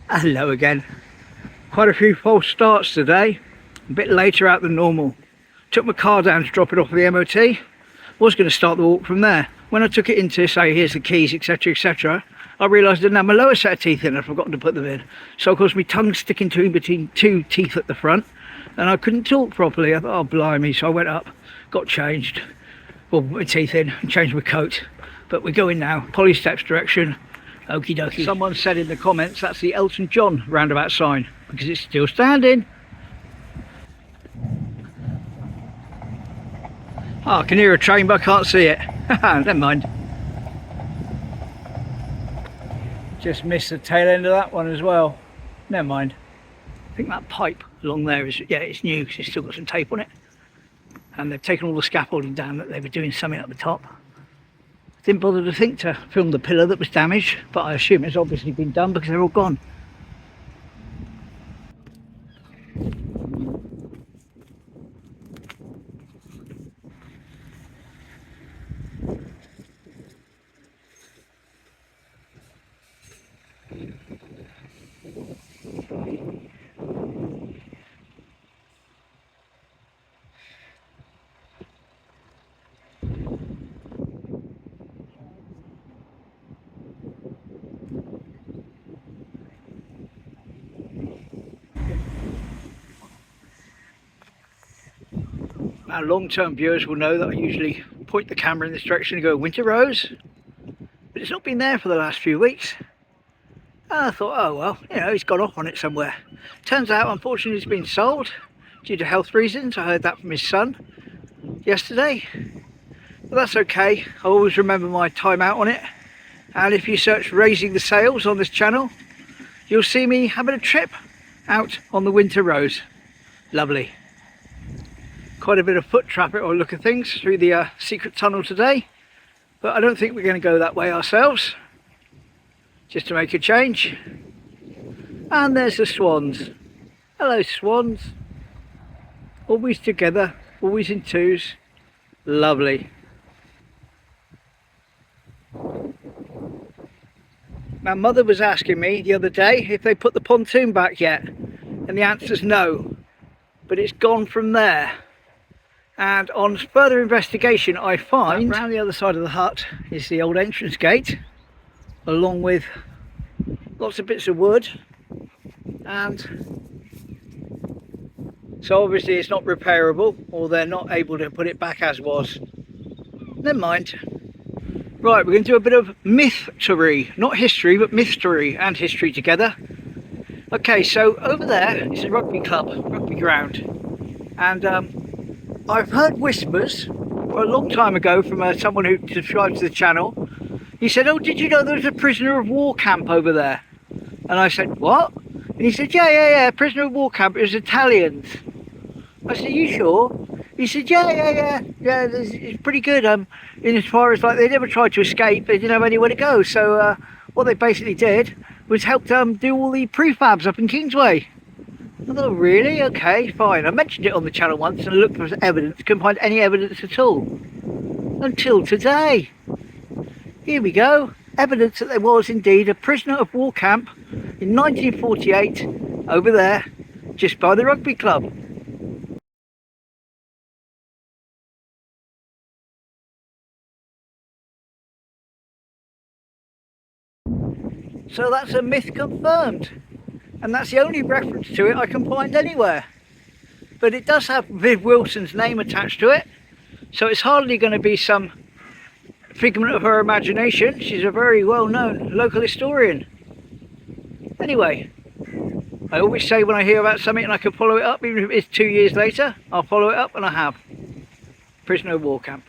Hello again. Quite a few false starts today, a bit later out than normal. Took my car down to drop it off at the MOT. Was going to start the walk from there. When I took it in to say here's the keys, etc, etc, I realised I didn't have my lower set of teeth in. I'd forgotten to put them in. So of course my tongue's sticking to in between two teeth at the front and I couldn't talk properly. I thought, oh blimey, so I went up, got changed, well, put my teeth in and changed my coat. But we're going now, Polly Steps direction. Okie dokie. Someone said in the comments that's the Elton John roundabout sign because it's still standing. Oh, I can hear a train but I can't see it. Never mind. Just missed the tail end of that one as well. Never mind. I think that pipe along there is, yeah, it's new because it's still got some tape on it. And they've taken all the scaffolding down that they were doing something at the top. Didn't bother to think to film the pillar that was damaged, but I assume it's obviously been done because they're all gone. Our long-term viewers will know that I usually point the camera in this direction and go Winter Rose, but it's not been there for the last few weeks. And I thought, oh well, you know, he's gone off on it somewhere. Turns out, unfortunately, it's been sold due to health reasons. I heard that from his son yesterday, but that's okay. I always remember my time out on it, and if you search Raising the Sails on this channel, you'll see me having a trip out on the Winter Rose. Lovely. Quite a bit of foot traffic or look of things through the secret tunnel today, but I don't think we're going to go that way ourselves, just to make a change. And there's the swans. Hello swans, always together, always in twos. Lovely. My mother was asking me the other day if they put the pontoon back yet, and the answer's no, but it's gone from there. And on further investigation I find around the other side of the hut is the old entrance gate, along with lots of bits of wood, and so obviously it's not repairable, or they're not able to put it back as was. Never mind. Right, we're going to do a bit of mythtory, not history but mythtory and history together. Okay, so over there is a rugby club, rugby ground, and I've heard whispers a long time ago from someone who subscribes to the channel. He said, oh, did you know there's a prisoner of war camp over there? And I said, what? And he said, yeah, prisoner of war camp, it was Italians. I said, you sure? He said, yeah, it's pretty good. In as far as like they never tried to escape, they didn't have anywhere to go. So what they basically did was help do all the prefabs up in Kingsway. I thought, really? Okay, fine. I mentioned it on the channel once and I looked for evidence, couldn't find any evidence at all. Until today. Here we go. Evidence that there was indeed a prisoner of war camp in 1948 over there, just by the rugby club. So that's a myth confirmed. And that's the only reference to it I can find anywhere. But it does have Viv Wilson's name attached to it, so it's hardly going to be some figment of her imagination. She's a very well-known local historian. Anyway, I always say when I hear about something and I can follow it up, even if it's 2 years later, I'll follow it up, and I have. Prisoner of war camp.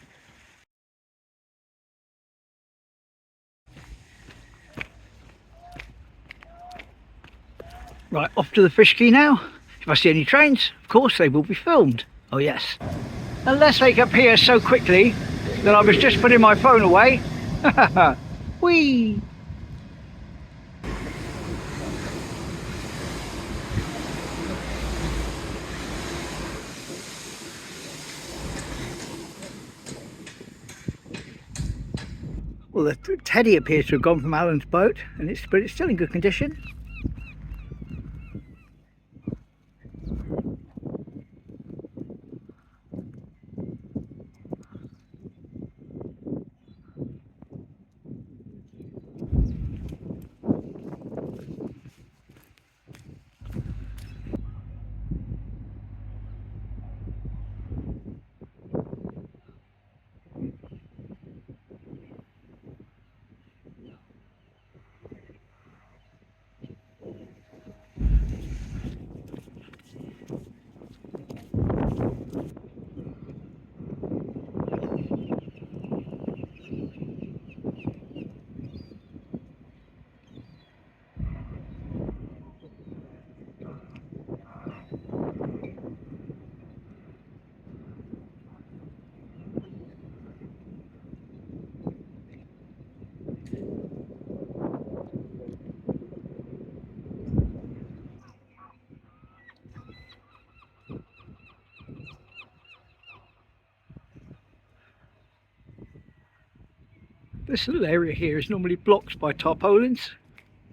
Right, off to the fish quay now. If I see any trains, of course they will be filmed. Oh yes. Unless they appear so quickly that I was just putting my phone away. Whee! Well, the teddy appears to have gone from Alan's boat, but it's still in good condition. This little area here is normally blocked by tarpaulins.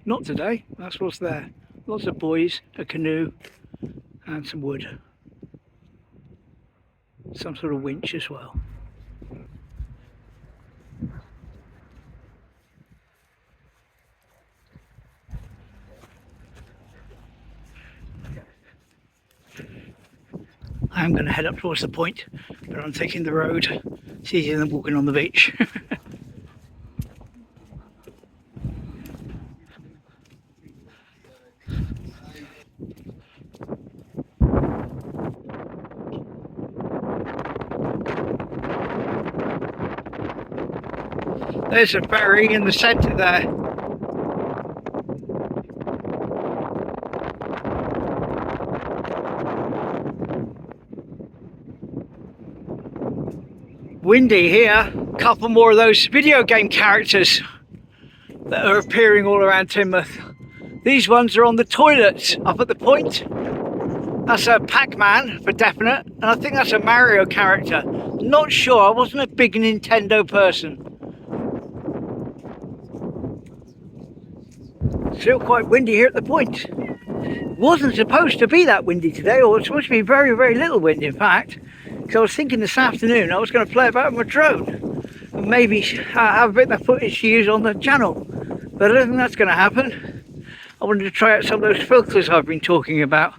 Not today, that's what's there. Lots of buoys, a canoe and some wood. Some sort of winch as well. I'm going to head up towards the point, but I'm taking the road. It's easier than walking on the beach. There's a ferry in the centre there. Windy here. A couple more of those video game characters that are appearing all around Teignmouth. These ones are on the toilets up at the point. That's a Pac-Man for definite, and I think that's a Mario character. Not sure, I wasn't a big Nintendo person. Still quite windy here at the point. It wasn't supposed to be that windy today, or it's supposed to be very, very little wind in fact. Because I was thinking this afternoon I was going to play about with my drone and maybe have a bit of that footage to use on the channel. But I don't think that's going to happen. I wanted to try out some of those filters I've been talking about.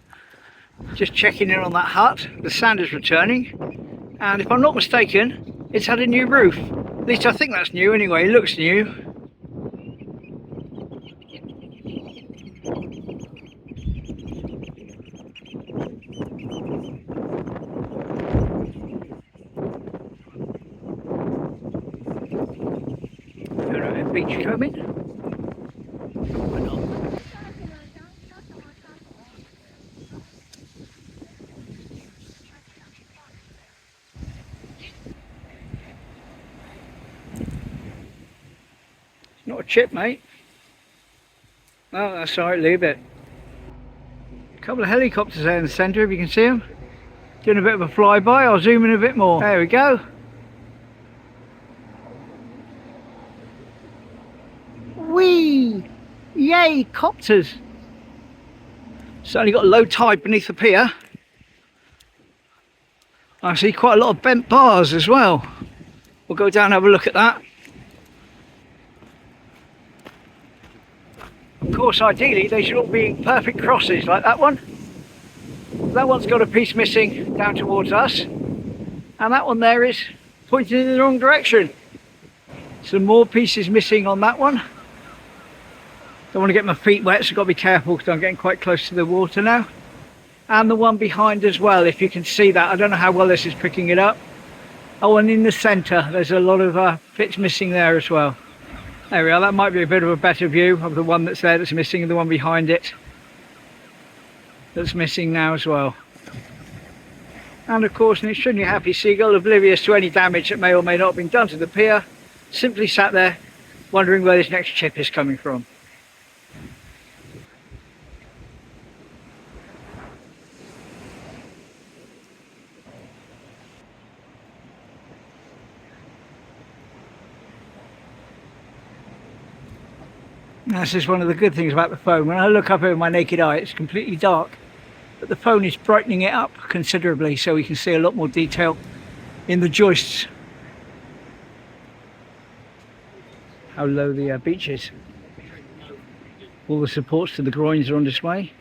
Just checking in on that hut. The sand is returning. And if I'm not mistaken, it's had a new roof. At least I think that's new anyway, it looks new. Beach coming. Why not? It's not a chip, mate. Oh, that's alright, leave it. A couple of helicopters there in the centre, if you can see them. Doing a bit of a flyby. I'll zoom in a bit more. There we go. Whee! Yay, copters! Certainly got low tide beneath the pier. I see quite a lot of bent bars as well. We'll go down and have a look at that. Of course, ideally they should all be perfect crosses like that one. That one's got a piece missing down towards us, and that one there is pointing in the wrong direction. Some more pieces missing on that one. Don't want to get my feet wet, so I've got to be careful because I'm getting quite close to the water now. And the one behind as well, if you can see that. I don't know how well this is picking it up. Oh, and in the centre, there's a lot of bits missing there as well. There we are, that might be a bit of a better view of the one that's there that's missing and the one behind it that's missing now as well. And of course, an extremely happy seagull, oblivious to any damage that may or may not have been done to the pier, simply sat there wondering where this next chip is coming from. This is one of the good things about the phone. When I look up over my naked eye, it's completely dark, but the phone is brightening it up considerably so we can see a lot more detail in the joists. How low the beach is. All the supports to the groins are on display,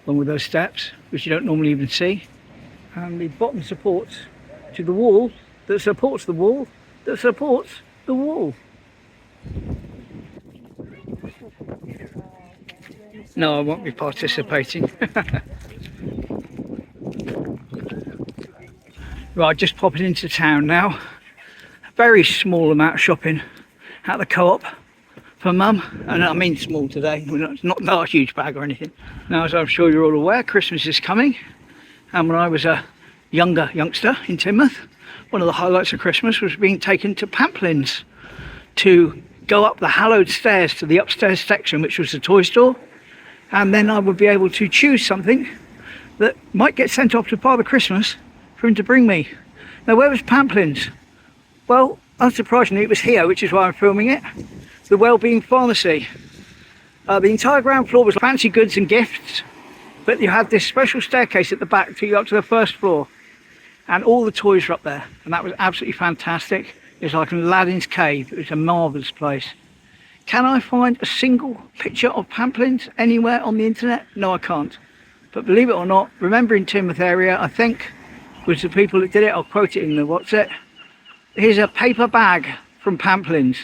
along with those steps, which you don't normally even see. And the bottom supports to the wall that supports the wall that supports the wall. No, I won't be participating. Right, just popping into town now. A very small amount of shopping at the Co-op for Mum, and I mean small today, not a huge bag or anything. Now, as I'm sure you're all aware, Christmas is coming, and when I was a youngster in Teignmouth, one of the highlights of Christmas was being taken to Pamplins to go up the hallowed stairs to the upstairs section, which was the toy store, and then I would be able to choose something that might get sent off to Father Christmas for him to bring me. Now, where was Pamplins? Well, unsurprisingly, it was here, which is why I'm filming it. The Wellbeing Pharmacy. The entire ground floor was fancy goods and gifts, but you had this special staircase at the back to take you up to the first floor, and all the toys were up there, and that was absolutely fantastic. It was like an Aladdin's cave. It was a marvellous place. Can I find a single picture of Pamplins anywhere on the internet? No, I can't. But believe it or not, remembering Mythtory, I think, was the people that did it. I'll quote it in the what's it. Here's a paper bag from Pamplins.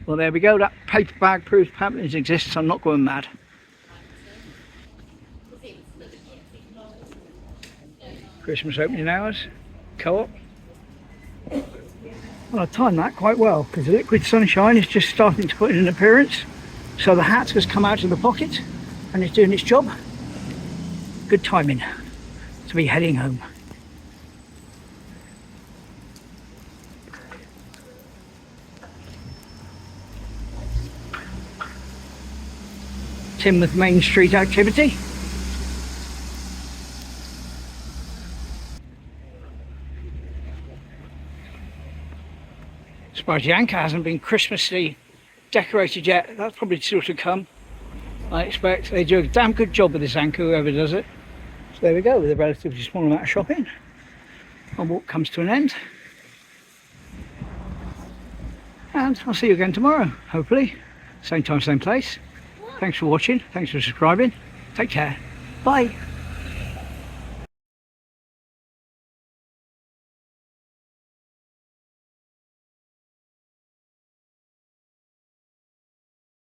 Well, there we go. That paper bag proves Pamplins exists. I'm not going mad. Christmas opening hours, Co-op. Well, I timed that quite well because the liquid sunshine is just starting to put in an appearance. So the hat has come out of the pocket and it's doing its job. Good timing to be heading home. Teignmouth Main Street activity. Surprised the anchor hasn't been Christmassly decorated yet. That's probably still to come, I expect. They do a damn good job with this anchor, whoever does it. So there we go, with a relatively small amount of shopping. Our walk comes to an end. And I'll see you again tomorrow, hopefully. Same time, same place. Thanks for watching, thanks for subscribing. Take care. Bye.